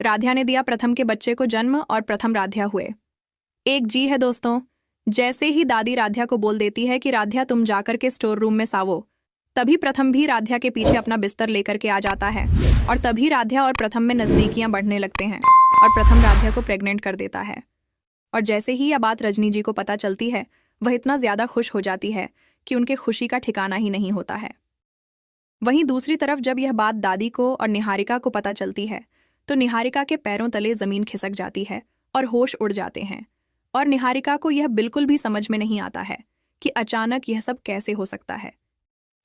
राध्या ने दिया प्रथम के बच्चे को जन्म और प्रथम राध्या हुए। एक जी है दोस्तों। जैसे ही दादी राध्या को बोल देती है कि राध्या तुम जाकर के स्टोर रूम में सावो, तभी प्रथम भी राध्या के पीछे अपना बिस्तर लेकर के आ जाता है और तभी राध्या और प्रथम में नजदीकियां बढ़ने लगते हैं और प्रथम राध्या को प्रेग्नेंट कर देता है। और जैसे ही यह बात रजनी जी को पता चलती है, वह इतना ज्यादा खुश हो जाती है कि उनके खुशी का ठिकाना ही नहीं होता है। वहीं दूसरी तरफ जब यह बात दादी को और निहारिका को पता चलती है, तो निहारिका के पैरों तले जमीन खिसक जाती है और होश उड़ जाते हैं। और निहारिका को यह बिल्कुल भी समझ में नहीं आता है कि अचानक यह सब कैसे हो सकता है।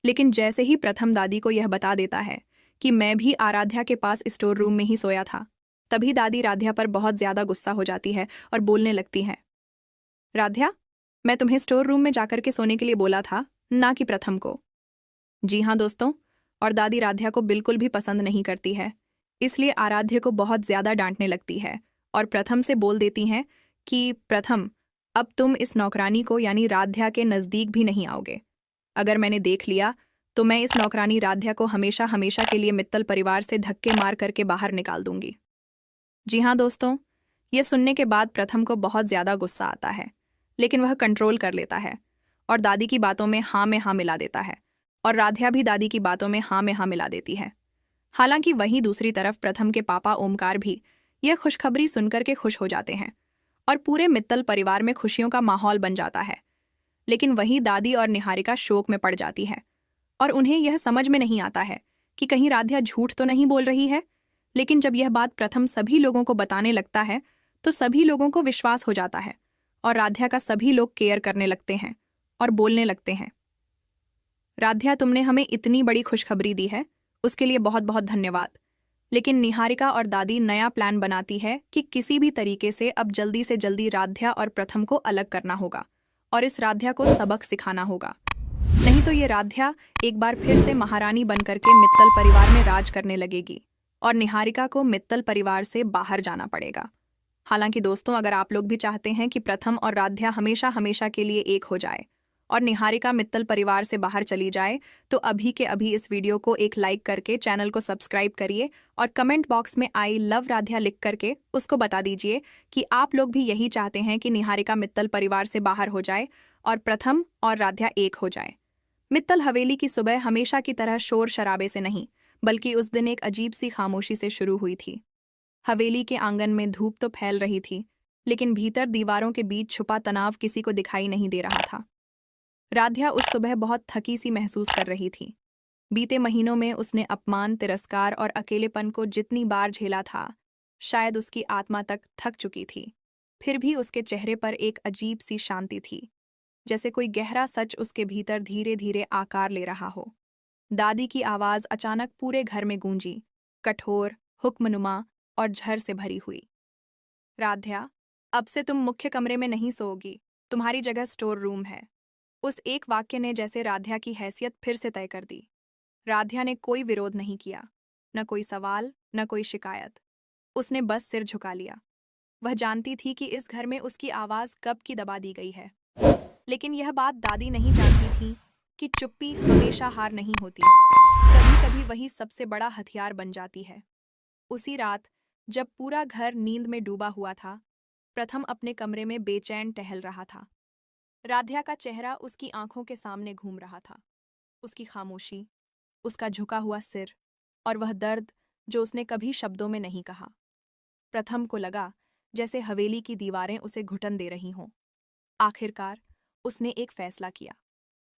लेकिन जैसे ही प्रथम दादी को यह बता देता है कि मैं भी आराध्या के पास स्टोर रूम में ही सोया था, तभी दादी राध्या पर बहुत ज्यादा गुस्सा हो जाती है और बोलने लगती है, राध्या, मैं तुम्हें स्टोर रूम में जाकर के सोने के लिए बोला था, ना कि प्रथम को। जी हाँ दोस्तों, और दादी राध्या को बिल्कुल भी पसंद नहीं करती है, इसलिए आराध्या को बहुत ज्यादा डांटने लगती है और प्रथम से बोल देती हैं कि प्रथम, अब तुम इस नौकरानी को यानी राध्या के नजदीक भी नहीं आओगे। अगर मैंने देख लिया तो मैं इस नौकरानी राध्या को हमेशा हमेशा के लिए मित्तल परिवार से धक्के मार करके बाहर निकाल दूंगी। जी हाँ दोस्तों, ये सुनने के बाद प्रथम को बहुत ज्यादा गुस्सा आता है, लेकिन वह कंट्रोल कर लेता है और दादी की बातों में हाँ में हाँ मिला देता है और राध्या भी दादी की बातों में हाँ में हाँ मिला देती है। हालांकि वहीं दूसरी तरफ प्रथम के पापा ओमकार भी यह खुशखबरी सुनकर के खुश हो जाते हैं और पूरे मित्तल परिवार में खुशियों का माहौल बन जाता है। लेकिन वहीं दादी और निहारिका शोक में पड़ जाती है और उन्हें यह समझ में नहीं आता है कि कहीं राध्या झूठ तो नहीं बोल रही है। लेकिन जब यह बात प्रथम सभी लोगों को बताने लगता है तो सभी लोगों को विश्वास हो जाता है और राध्या का सभी लोग केयर करने लगते हैं और बोलने लगते हैं, राध्या, तुमने हमें इतनी बड़ी खुशखबरी दी है, उसके लिए बहुत बहुत धन्यवाद। लेकिन निहारिका और दादी नया प्लान बनाती है कि किसी भी तरीके से अब जल्दी से जल्दी राध्या और प्रथम को अलग करना होगा और इस राध्या को सबक सिखाना होगा, नहीं तो ये राध्या एक बार फिर से महारानी बनकर के मित्तल परिवार में राज करने लगेगी और निहारिका को मित्तल परिवार से बाहर जाना पड़ेगा। हालांकि दोस्तों, अगर आप लोग भी चाहते हैं कि प्रथम और राध्या हमेशा हमेशा के लिए एक हो जाए और निहारिका मित्तल परिवार से बाहर चली जाए, तो अभी के अभी इस वीडियो को एक लाइक करके चैनल को सब्सक्राइब करिए और कमेंट बॉक्स में आई लव राध्या लिख करके उसको बता दीजिए कि आप लोग भी यही चाहते हैं कि निहारिका मित्तल परिवार से बाहर हो जाए और प्रथम और राध्या एक हो जाए। मित्तल हवेली की सुबह हमेशा की तरह शोर शराबे से नहीं, बल्कि उस दिन एक अजीब सी खामोशी से शुरू हुई थी। हवेली के आंगन में धूप तो फैल रही थी, लेकिन भीतर दीवारों के बीच छुपा तनाव किसी को दिखाई नहीं दे रहा था। राध्या उस सुबह बहुत थकी सी महसूस कर रही थी। बीते महीनों में उसने अपमान, तिरस्कार और अकेलेपन को जितनी बार झेला था, शायद उसकी आत्मा तक थक चुकी थी। फिर भी उसके चेहरे पर एक अजीब सी शांति थी, जैसे कोई गहरा सच उसके भीतर धीरे धीरे आकार ले रहा हो। दादी की आवाज अचानक पूरे घर में गूंजी, कठोर, हुक्मनुमा और झर से भरी हुई। राध्या, अब से तुम मुख्य कमरे में नहीं सोओगी, तुम्हारी जगह स्टोर रूम है। उस एक वाक्य ने जैसे राध्या की हैसियत फिर से तय कर दी। राध्या ने कोई विरोध नहीं किया, न कोई सवाल, न कोई शिकायत। उसने बस सिर झुका लिया। वह जानती थी कि इस घर में उसकी आवाज कब की दबा दी गई है। लेकिन यह बात दादी नहीं जानती थी कि चुप्पी हमेशा हार नहीं होती, कभी कभी वही सबसे बड़ा हथियार बन जाती है। उसी रात जब पूरा घर नींद में डूबा हुआ था, प्रथम अपने कमरे में बेचैन टहल रहा था। राध्या का चेहरा उसकी आंखों के सामने घूम रहा था। उसकी खामोशी, उसका झुका हुआ सिर और वह दर्द जो उसने कभी शब्दों में नहीं कहा। प्रथम को लगा जैसे हवेली की दीवारें उसे घुटन दे रही हों। आखिरकार उसने एक फैसला किया।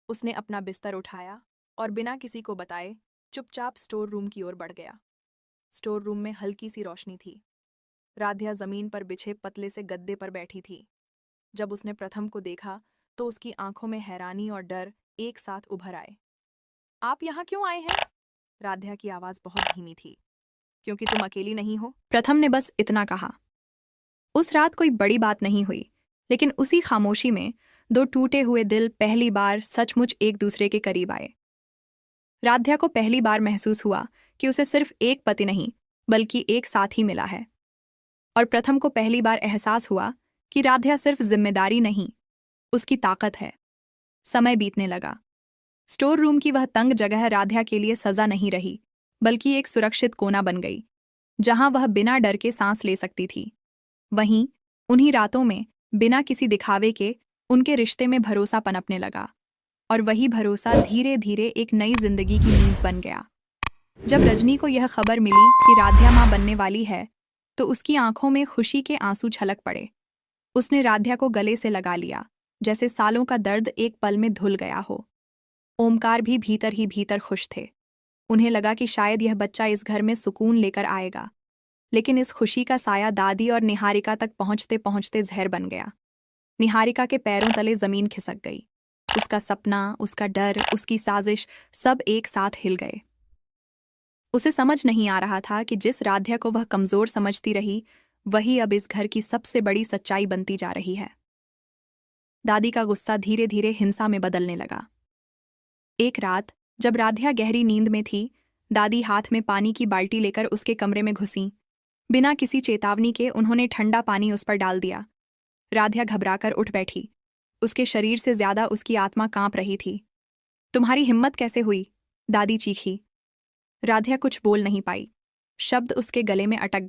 उसने अपना बिस्तर उठाया और बिना किसी को बताए चुपचाप स्टोर रूम की ओर बढ़ गया। स्टोर रूम में हल्की सी रोशनी थी। राध्या जमीन पर बिछे पतले से गद्दे पर बैठी थी। जब उसने प्रथम को देखा तो उसकी आंखों में हैरानी और डर एक साथ उभर आए। आप यहाँ क्यों आए हैं? राध्या की आवाज बहुत धीमी थी। क्योंकि तुम अकेली नहीं हो, प्रथम ने बस इतना कहा। उस रात कोई बड़ी बात नहीं हुई, लेकिन उसी खामोशी में दो टूटे हुए दिल पहली बार सचमुच एक दूसरे के करीब आए। राध्या को पहली बार महसूस हुआ कि उसे सिर्फ एक पति नहीं, बल्कि एक साथी मिला है। और प्रथम को पहली बार एहसास हुआ कि राध्या सिर्फ जिम्मेदारी नहीं, उसकी ताकत है। समय बीतने लगा। स्टोर रूम की वह तंग जगह राध्या के लिए सजा नहीं रही, बल्कि एक सुरक्षित कोना बन गई। जहां वह बिना डर के सांस ले सकती थी। वहीं उन्हीं रातों में बिना किसी दिखावे के उनके रिश्ते में भरोसा पनपने लगा, और वही भरोसा धीरे धीरे एक नई जिंदगी की नींव बन गया। जब रजनी को यह खबर मिली कि राध्या मां बनने वाली है, तो उसकी आंखों में खुशी के आंसू छलक पड़े। उसने राध्या को गले से लगा लिया, जैसे सालों का दर्द एक पल में धुल गया हो। ओमकार भी भीतर ही भीतर खुश थे। उन्हें लगा कि शायद यह बच्चा इस घर में सुकून लेकर आएगा। लेकिन इस खुशी का साया दादी और निहारिका तक पहुंचते पहुंचते जहर बन गया। निहारिका के पैरों तले जमीन खिसक गई। उसका सपना, उसका डर, उसकी साजिश सब एक साथ हिल गए। उसे समझ नहीं आ रहा था कि जिस राध्या को वह कमजोर समझती रही, वही अब इस घर की सबसे बड़ी सच्चाई बनती जा रही है। दादी का गुस्सा धीरे धीरे हिंसा में बदलने लगा। एक रात जब राध्या गहरी नींद में थी, दादी हाथ में पानी की बाल्टी लेकर उसके कमरे में घुसीं। बिना किसी चेतावनी के उन्होंने ठंडा पानी उस पर डाल दिया। राध्या घबराकर उठ बैठी। उसके शरीर से ज्यादा उसकी आत्मा कांप रही थी। तुम्हारी हिम्मत कैसे हुई? दादी चीखी। राध्या कुछ बोल नहीं पाई। शब्द उसके गले में अटक